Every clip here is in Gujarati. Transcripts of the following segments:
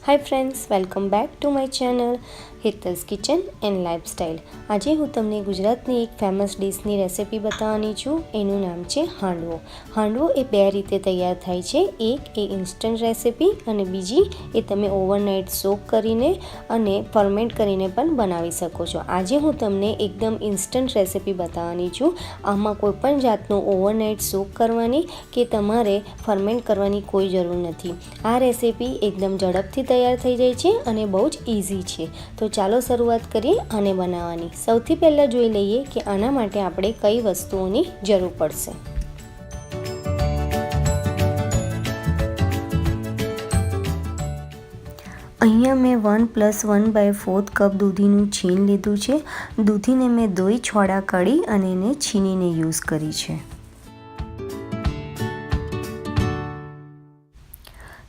Hi friends, welcome back to my channel Hetal's kitchen and lifestyle. આજે હું તમને ગુજરાતની એક ફેમસ ડિશની રેસિપી બતાવવાની છું। એનું નામ છે હાંડવો। હાંડવો એ બે રીતે તૈયાર થાય છે। એક એ ઇન્સ્ટન્ટ રેસિપી અને બીજી એ તમે ઓવરનાઇટ સોક કરીને અને ફર્મેન્ટ કરીને પણ બનાવી શકો છો। આજે હું તમને એકદમ ઇન્સ્ટન્ટ રેસિપી બતાવવાની છું। આમાં કોઈ પણ જાતનું ઓવરનાઇટ સોક કરવાની કે તમારે ફર્મેન્ટ કરવાની કોઈ જરૂર નથી। આ રેસિપી એકદમ ઝડપથી તૈયાર થઈ જાય છે અને બહુ જ ઇઝી છે। તો ચાલો શરૂઆત કરીએ આને બનાવવાની। સૌથી પહેલાં જોઈ લઈએ કે આના માટે આપણે કઈ વસ્તુઓની જરૂર પડશે। અહીંયા મેં 1+1/4 કપ દૂધીનું છીણ લીધું છે। દૂધીને મેં ધોઈ છોડા કાઢી અને એને છીનીને યુઝ કરી છે।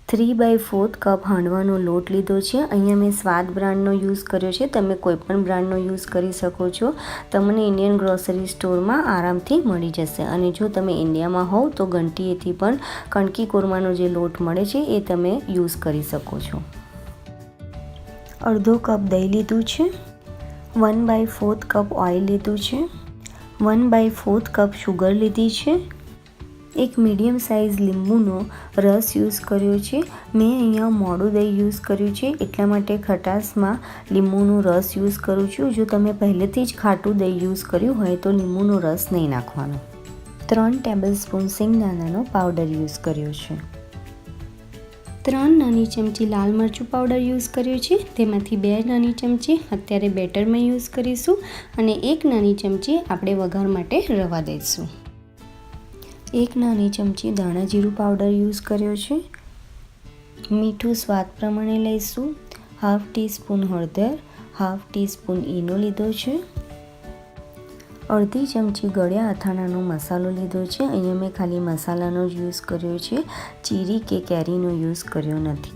3/4 કપ હાંડવાનો લોટ લીધો છે। અહીંયા મેં સ્વાદ બ્રાન્ડનો યુઝ કર્યો છે। તમે કોઈ પણ બ્રાન્ડનો યુઝ કરી શકો છો। તમને ઇન્ડિયન ગ્રોસરી સ્ટોરમાં આરામથી મળી જશે। અને જો તમે ઇન્ડિયામાં હોવ તો ઘંટીએથી પણ કણકી કોરમાનો જે લોટ મળે છે એ તમે યુઝ કરી શકો છો। અડધો કપ દહીં લીધું છે। 1/4 કપ ઓઇલ લીધું છે। 1/4 કપ શુગર લીધી છે। એક મીડિયમ સાઇઝ લીંબુનો રસ યુઝ કર્યો છે। મેં અહીંયા મોડું દહીં યુઝ કર્યું છે એટલા માટે ખટાશમાં લીંબુનો રસ યુઝ કરું છું। જો તમે પહેલેથી જ ખાટું દહીં યુઝ કર્યું હોય તો લીંબુનો રસ નહીં નાખવાનો। 3 ટેબલસ્પૂન સિંગદાણાનો પાવડર યુઝ કર્યો છે। 3 નાની ચમચી લાલ મરચું પાવડર યુઝ કર્યો છે। તેમાંથી 2 નાની ચમચી અત્યારે બેટરમાં યુઝ કરીશું અને 1 નાની ચમચી આપણે વઘાર માટે રવા દઈશું। 1 નાની ચમચી ધાણા જીરું પાવડર યુઝ કર્યો છે। મીઠું સ્વાદ પ્રમાણે લઈશું। 1/2 ટીસ્પૂન હળદર, 1/2 ટીસ્પૂન ઈનો લીધો છે। અડધી ચમચી ગળ્યા અથાણાનો મસાલો લીધો છે। અહીંયા મેં ખાલી મસાલાનો જ યુઝ કર્યો છે, ચીરી કે કેરીનો યુઝ કર્યો નથી।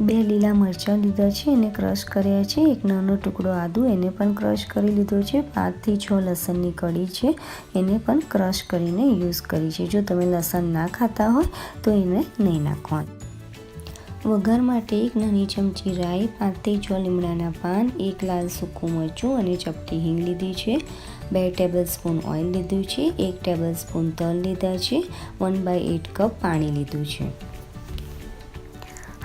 2 લીલા મરચાં લીધા છે, એને ક્રશ કર્યા છે। 1 નાનો ટુકડો આદુ, એને પણ ક્રશ કરી લીધો છે। 5 થી 6 લસણની કળી છે, એને પણ ક્રશ કરીને યુઝ કરી છે। જો તમે લસણ ના ખાતા હોય તો એને નહીં નાખવાનું। વઘાર માટે 1 નાની ચમચી રાઈ, 5 થી 6 લીમડાના પાન, 1 લાલ સૂકું મરચું અને ચપટી હિંગ લીધી છે। 2 ટેબલસ્પૂન ઓઇલ લીધું છે। 1 ટેબલસ્પૂન તલ લીધા છે। 1/8 કપ પાણી લીધું છે।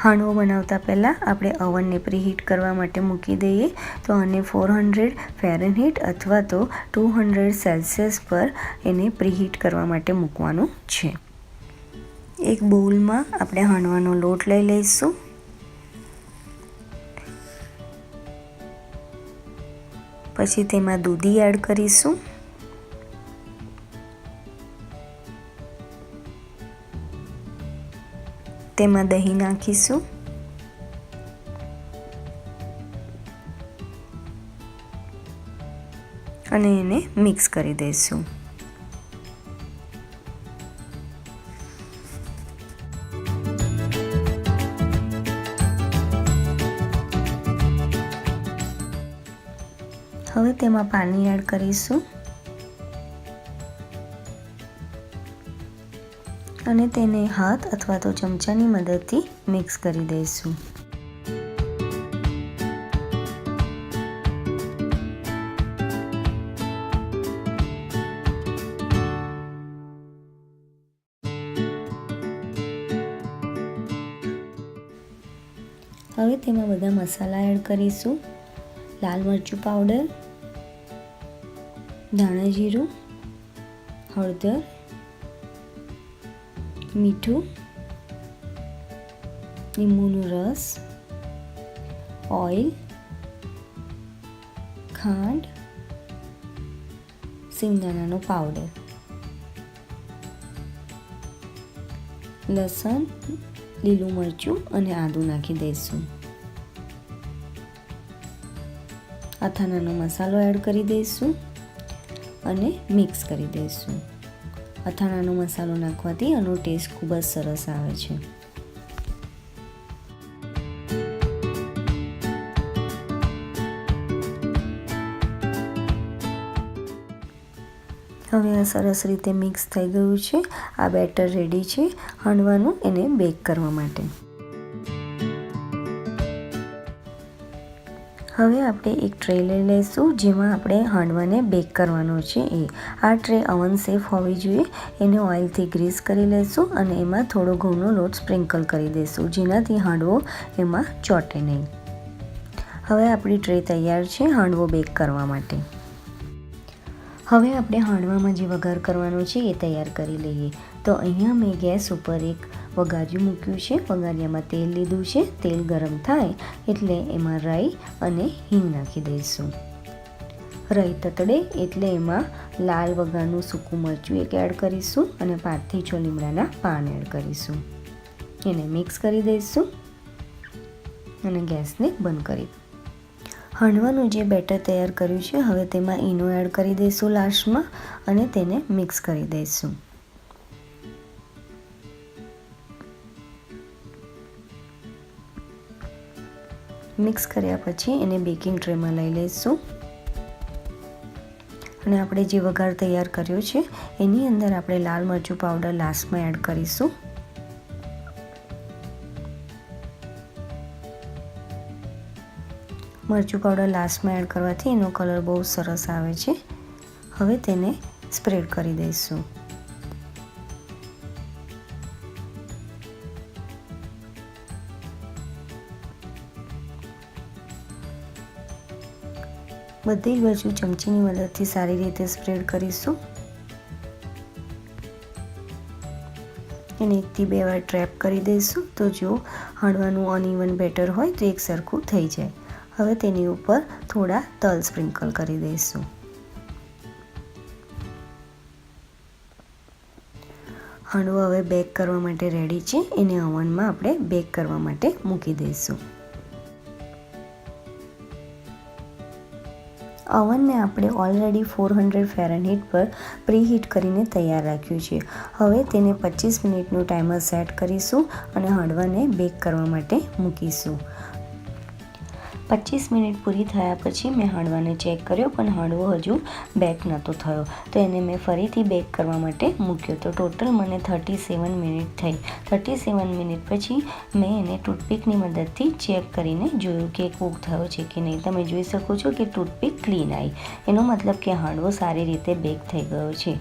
હાંડવો બનાવતા પહેલાં આપણે અવનને પ્રીહીટ કરવા માટે મૂકી દઈએ। તો આને 400 ફેરનહીટ અથવા તો 200 સેલ્સિયસ પર એને પ્રીહીટ કરવા માટે મૂકવાનું છે। એક બાઉલમાં આપણે હાંડવાનો લોટ લઈ લઈશું। પછી તેમાં દૂધી એડ કરીશું। તેમાં દહીં નાખીશું અને એને મિક્સ કરી દઈશું। હવે તેમાં પાણી એડ કરીશું અને તેને હાથ અથવા તો ચમચાની મદદથી મિક્સ કરી દઈશું। હવે તેમાં બધા મસાલા એડ કરીશું। લાલ મરચું પાવડર, ધાણા જીરું, હળદર, મીઠું, લીંબુનો રસ, ઓઇલ, ખાંડ, સિંગદાણાનો પાવડર, લસણ, લીલું મરચું અને આદું નાખી દઈશું। અથાણાનો મસાલો એડ કરી દઈશું અને મિક્સ કરી દઈશું। અથાણાનો મસાલો નાખવાથી આનો ટેસ્ટ ખૂબ જ સરસ આવે છે। હવે આ સરસ રીતે મિક્સ થઈ ગયું છે. આ બેટર રેડી છે હાંડવાનું એને બેક કરવા માટે. હવે આપણે એક ટ્રે લઈ લઈશું જેમાં આપણે હાંડવાને બેક કરવાનો છે. આ ટ્રે ઓવન સેફ હોવી જોઈએ. એને ઓઇલથી ગ્રીસ કરી લઈશું અને એમાં થોડો ઘઉંનો લોટ સ્પ્રિંકલ કરી દઈશું જેનાથી હાંડવો એમાં ચોંટે નહીં. હવે આપણી ટ્રે તૈયાર છે હાંડવો બેક કરવા માટે. હવે આપણે હાંડવામાં જે વઘાર કરવાનો છે એ તૈયાર કરી લઈએ. તો અહીંયા મેં ગેસ ઉપર એક વઘારિયું મૂક્યું છે. વઘારિયામાં તેલ લીધું છે. તેલ ગરમ થાય એટલે એમાં રાઈ અને હિંગ નાખી દઈશું. રાઈ તતડે એટલે એમાં લાલ વઘારનું સૂકું મરચું એક એડ કરીશું અને 5 થી 6 લીમડાના પાન એડ કરીશું. એને મિક્સ કરી દઈશું અને ગેસને બંધ કરી. હાંડવાનું જે બેટર તૈયાર કર્યું છે હવે તેમાં ઈનો એડ કરી દઈશું લાસ્ટમાં અને તેને મિક્સ કરી દઈશું. મિક્સ કર્યા પછી એને બેકિંગ ટ્રેમાં લઈ લઈશું અને આપણે જે વઘાર તૈયાર કર્યો છે એની અંદર આપણે લાલ મરચું પાવડર લાસ્ટમાં એડ કરીશું. મરચું પાવડર લાસ્ટમાં એડ કરવાથી એનો કલર બહુ સરસ આવે છે. હવે તેને સ્પ્રેડ કરી દઈશું. બધી જ બાજુ ચમચીની મદદથી સારી રીતે સ્પ્રેડ કરીશું. એને 1 થી 2 વાર ટ્રેપ કરી દઈશું. તો જો હાંડવાનું અનઇવન બેટર હોય તો એક સરખું થઈ જાય. હવે તેની ઉપર થોડા તલ સ્પ્રિંકલ કરી દઈશું. હાંડવો હવે બેક કરવા માટે રેડી છે. એને ઓવનમાં આપણે બેક કરવા માટે મૂકી દઈશું. ઓવનને આપણે ઓલરેડી 400 ફેરનહીટ પર પ્રીહીટ કરીને તૈયાર રાખ્યું છે. હવે તેને 25 મિનિટનું ટાઈમર સેટ કરીશું અને હાંડવાને બેક કરવા માટે મૂકીશું. 25 મિનિટ પૂરી થયા પછી મેં હાંડવાને ચેક કર્યો પણ હાંડવો હજુ બેક નહોતો થયો તો એને મેં ફરીથી બેક કરવા માટે મૂક્યો. તો ટોટલ મને 37 મિનિટ થઈ. 37 મિનિટ પછી મેં એને ટૂથપીકની મદદથી ચેક કરીને જોયું કે કૂક થયો છે કે નહીં. તમે જોઈ શકો છો કે ટૂથપીક ક્લીન આવી. એનો મતલબ કે હાંડવો સારી રીતે બેક થઈ ગયો છે.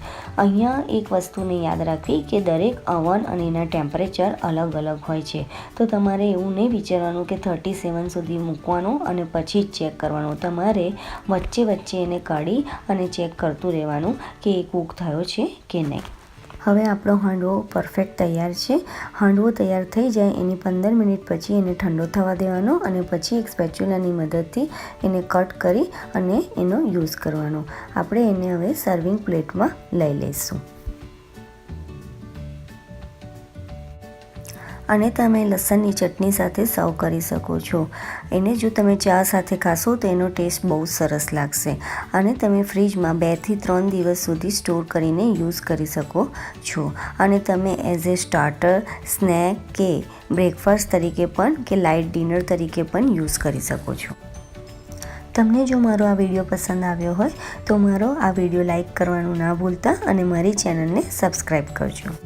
અહીંયા એક વસ્તુને યાદ રાખવી કે દરેક ઓવન અને એના ટેમ્પરેચર અલગ અલગ હોય છે. તો તમારે એવું નહીં વિચારવાનું કે 37 સુધી મૂકવાનું અને પછી જ ચેક કરવાનું. તમારે વચ્ચે વચ્ચે એને કાઢી અને ચેક કરતું રહેવાનું કે એ કૂક થયો છે કે નહીં. હવે આપણો હાંડવો પરફેક્ટ તૈયાર છે. હાંડવો તૈયાર થઈ જાય એની 15 મિનિટ પછી એને ઠંડો થવા દેવાનો અને પછી એક સ્પેચ્યુલાની મદદથી એને કટ કરી અને એનો યુઝ કરવાનો. આપણે એને હવે સર્વિંગ પ્લેટમાં લઈ લઈશું. અને તમે લસણની ચટણી સાથે સર્વ કરી શકો છો. એને જો તમે ચા સાથે ખાશો તો એનો ટેસ્ટ બહુ સરસ લાગશે. અને તમે ફ્રીજમાં 2 થી 3 દિવસ સુધી સ્ટોર કરીને યુઝ કરી શકો છો. અને તમે એઝ એ સ્ટાર્ટર, સ્નેક કે બ્રેકફાસ્ટ તરીકે પણ કે લાઇટ ડિનર તરીકે પણ યુઝ કરી શકો છો. તમને જો મારો આ વિડીયો પસંદ આવ્યો હોય તો મારો આ વિડીયો લાઈક કરવાનું ના ભૂલતા અને મારી ચેનલને સબસ્ક્રાઈબ કરજો.